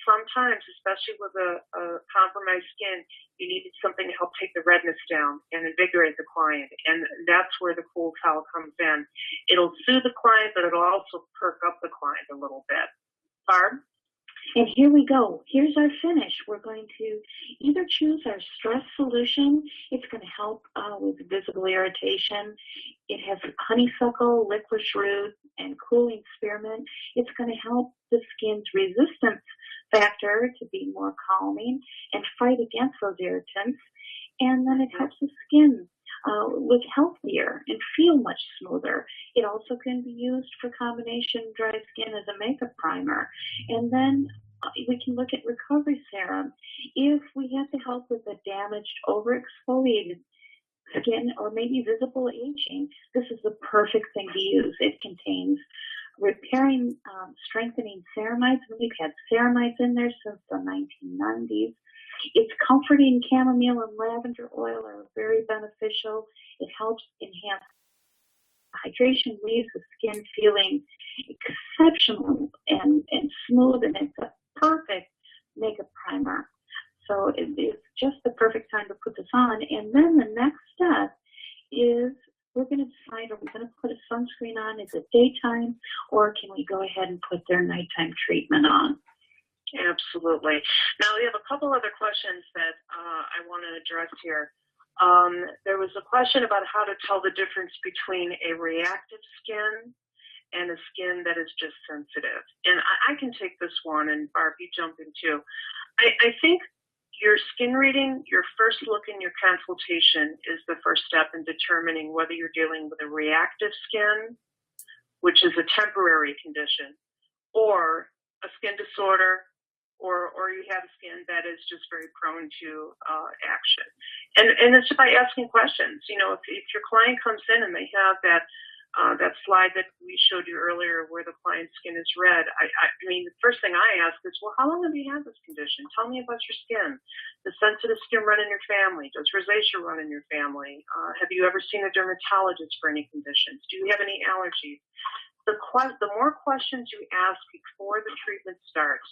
B: sometimes, especially with a compromised skin, you need something to help take the redness down and invigorate the client. And that's where the cool towel comes in. It'll soothe the client, but it'll also perk up the client a little bit. Barb?
C: And here we go. Here's our finish. We're going to either choose our stress solution. It's going to help with visible irritation. It has honeysuckle, licorice root, and cooling spearmint. It's going to help the skin's resistance factor to be more calming and fight against those irritants. And then it helps the skin look healthier and feel much smoother. It also can be used for combination dry skin as a makeup primer. And then we can look at recovery serum. If we have to help with the damaged, overexfoliated skin or maybe visible aging, this is the perfect thing to use. It contains repairing, strengthening ceramides. We've had ceramides in there since the 1990s. Its comforting chamomile and lavender oil are very beneficial. It helps enhance hydration, leaves the skin feeling exceptional and smooth, and it's a perfect makeup primer. So it's just the perfect time to put this on. And then the next step is we're going to decide, are we going to put a sunscreen on? Is it daytime, or can we go ahead and put their nighttime treatment on?
B: Absolutely. Now, we have a couple other questions that I want to address here. There was a question about how to tell the difference between a reactive skin and a skin that is just sensitive. And I can take this one, and Barb, you jump in too. I think your skin reading, your first look in your consultation is the first step in determining whether you're dealing with a reactive skin, which is a temporary condition, or a skin disorder, or you have a skin that is just very prone to action. And it's by asking questions. You know, if your client comes in and they have that slide that we showed you earlier where the client's skin is red, I mean, the first thing I ask is, well, how long have you had this condition? Tell me about your skin. Does sensitive skin run in your family? Does rosacea run in your family? Have you ever seen a dermatologist for any conditions? Do you have any allergies? The more questions you ask before the treatment starts,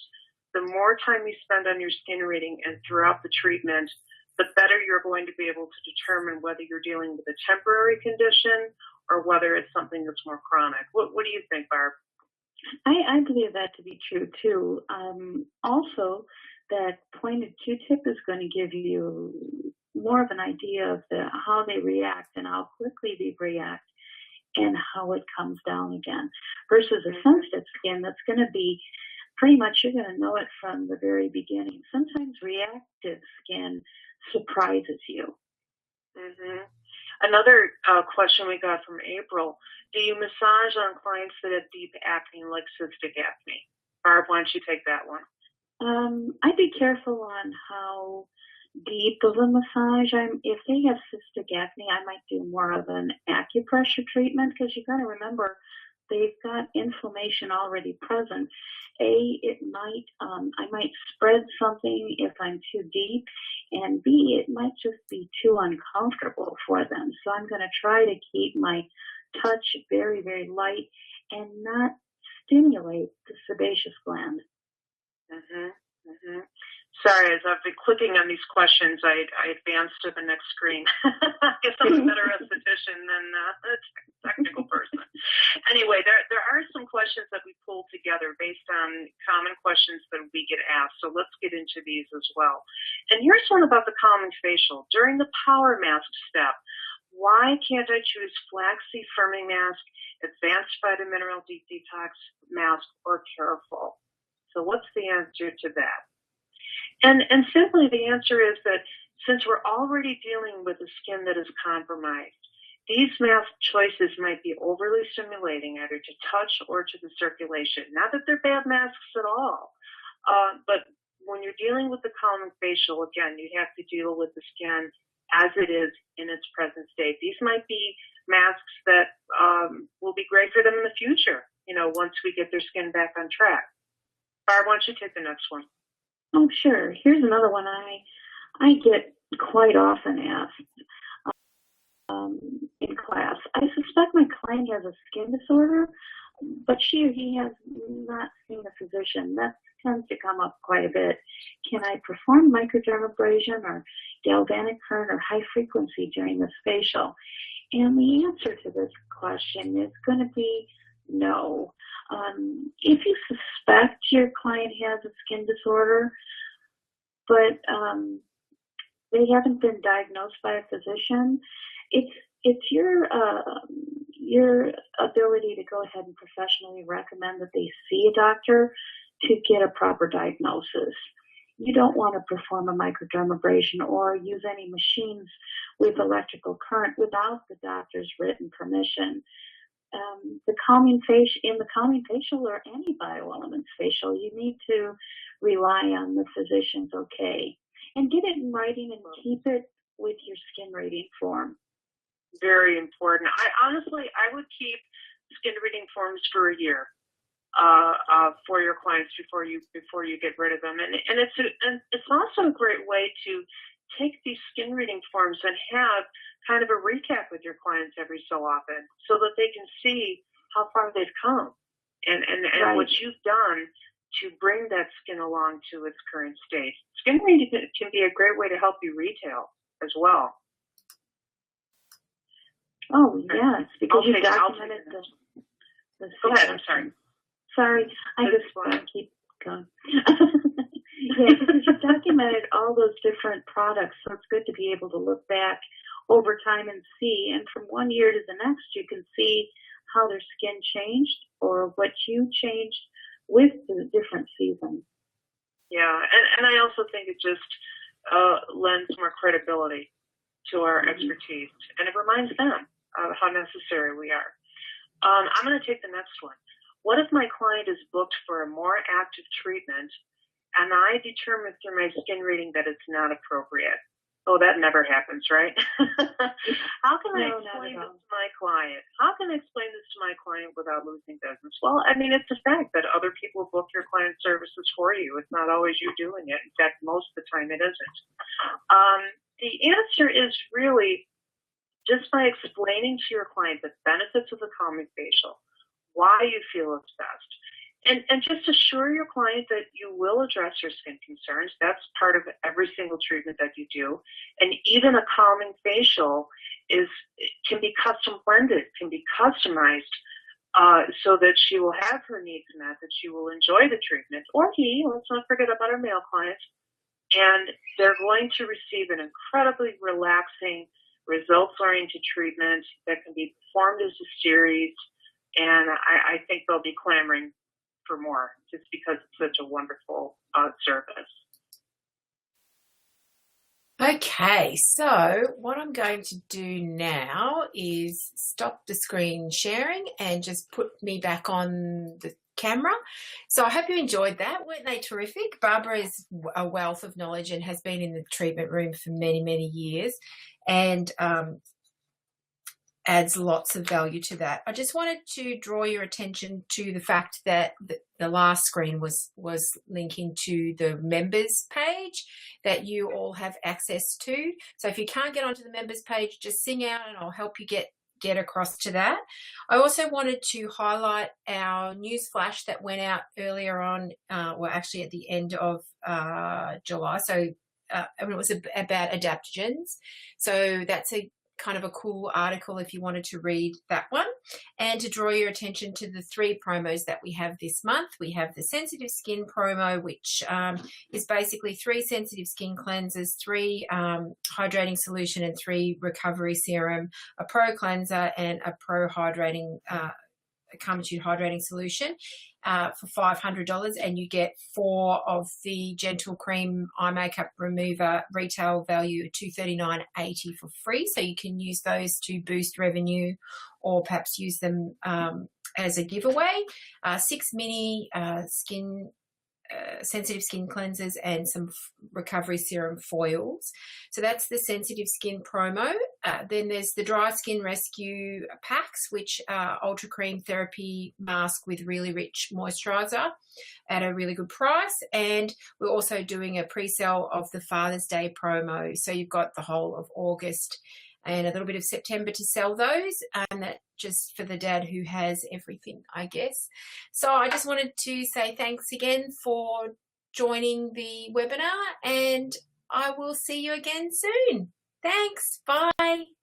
B: the more time you spend on your skin reading and throughout the treatment, the better you're going to be able to determine whether you're dealing with a temporary condition or whether it's something that's more chronic. What do you think, Barb?
C: I believe that to be true, too. Also, that pointed Q-tip is going to give you more of an idea of how they react and how quickly they react and how it comes down again, versus a sensitive skin that's going to be pretty much, you're going to know it from the very beginning. Sometimes reactive skin surprises you.
B: Mm-hmm. Another question we got from April, do you massage on clients that have deep acne like cystic acne? Barb, why don't you take that one?
C: I'd be careful on how deep of a massage. If they have cystic acne, I might do more of an acupressure treatment, because you got to remember they've got inflammation already present. It might, I might spread something if I'm too deep, and B, it might just be too uncomfortable for them. So I'm going to try to keep my touch very, very light and not stimulate the sebaceous gland.
B: Mm-hmm. Mm-hmm. Sorry, as I've been clicking on these questions, I advanced to the next screen. I guess I'm a better esthetician than a technical person. Anyway, there are some questions that we pulled together based on common questions that we get asked. So let's get into these as well. And here's one about the calming facial. During the power mask step, why can't I choose flaxseed firming mask, advanced vitamin deep detox mask, or Careful? So what's the answer to that? And simply the answer is that since we're already dealing with a skin that is compromised, these mask choices might be overly stimulating either to touch or to the circulation. Not that they're bad masks at all, but when you're dealing with the calming facial, again, you have to deal with the skin as it is in its present state. These might be masks that will be great for them in the future, you know, once we get their skin back on track. Barb, why don't you take the next one?
C: Oh, sure. Here's another one I get quite often asked in class. I suspect my client has a skin disorder, but she or he has not seen a physician. That tends to come up quite a bit. Can I perform microdermabrasion or galvanic current or high frequency during this facial? And the answer to this question is going to be no. If you suspect your client has a skin disorder, but they haven't been diagnosed by a physician, it's your ability to go ahead and professionally recommend that they see a doctor to get a proper diagnosis. You don't want to perform a microdermabrasion or use any machines with electrical current without the doctor's written permission. The calming facial or any bioelements facial, you need to rely on the physician's okay. and get it in writing and keep it with your skin reading form.
B: Very important. I would keep skin reading forms for a year for your clients before you get rid of them. And it's also a great way to take these skin reading forms and have kind of a recap with your clients every so often, so that they can see how far they've come and
C: Right.
B: what you've done to bring that skin along to its current state. Skin reading can be a great way to help you retail as well.
C: Oh, yes, because you've
B: I'll
C: documented
B: take
C: the
B: Go ahead, I'm sorry.
C: Sorry, I
B: That's
C: just
B: fine.
C: want to keep going. Yeah, because you've documented all those different products, so it's good to be able to look back over time and see. And from one year to the next, you can see how their skin changed or what you changed with the different seasons.
B: Yeah, and I also think it just lends more credibility to our expertise, and it reminds them of how necessary we are. I'm going to take the next one. What if my client is booked for a more active treatment, and I determine through my skin reading that it's not appropriate? Oh, that never happens, right? How can I explain this to my client? How can I explain this to my client without losing business? Well, I mean, it's a fact that other people book your client services for you. It's not always you doing it. In fact, most of the time it isn't. The answer is really just by explaining to your client the benefits of the calming facial, why you feel it's best. And just assure your client that you will address your skin concerns. That's part of every single treatment that you do. And even a calming facial can be custom blended, can be customized so that she will have her needs met, that she will enjoy the treatment. Or let's not forget about our male clients. And they're going to receive an incredibly relaxing, results-oriented treatment that can be performed as a series. And I think they'll be clamoring for more, just because it's such a wonderful service.
A: Okay, so what I'm going to do now is stop the screen sharing and just put me back on the camera. So I hope you enjoyed that. Weren't they terrific? Barbara is a wealth of knowledge and has been in the treatment room for many, many years, and adds lots of value to that. I just wanted to draw your attention to the fact that the last screen was linking to the members page that you all have access to. So if you can't get onto the members page, just sing out and I'll help you get across to that. I also wanted to highlight our news flash that went out earlier on, actually at the end of July. So it was about adaptogens. So that's a kind of a cool article if you wanted to read that one. And to draw your attention to the 3 promos that we have this month. We have the sensitive skin promo, which is basically 3 sensitive skin cleansers, 3 hydrating solution and 3 recovery serum, a pro cleanser and a pro hydrating Carmitude hydrating solution for $500, and you get 4 of the Gentle Cream eye makeup remover, retail value $239.80 for free. So you can use those to boost revenue, or perhaps use them as a giveaway. 6 mini sensitive skin cleansers and some recovery serum foils. So that's the sensitive skin promo. Then there's the dry skin rescue packs, which are ultra cream therapy mask with really rich moisturizer at a really good price. And we're also doing a pre-sale of the Father's Day promo. So you've got the whole of August and a little bit of September to sell those, and that just for the dad who has everything, I guess. So I just wanted to say thanks again for joining the webinar, and I will see you again soon. Thanks. Bye.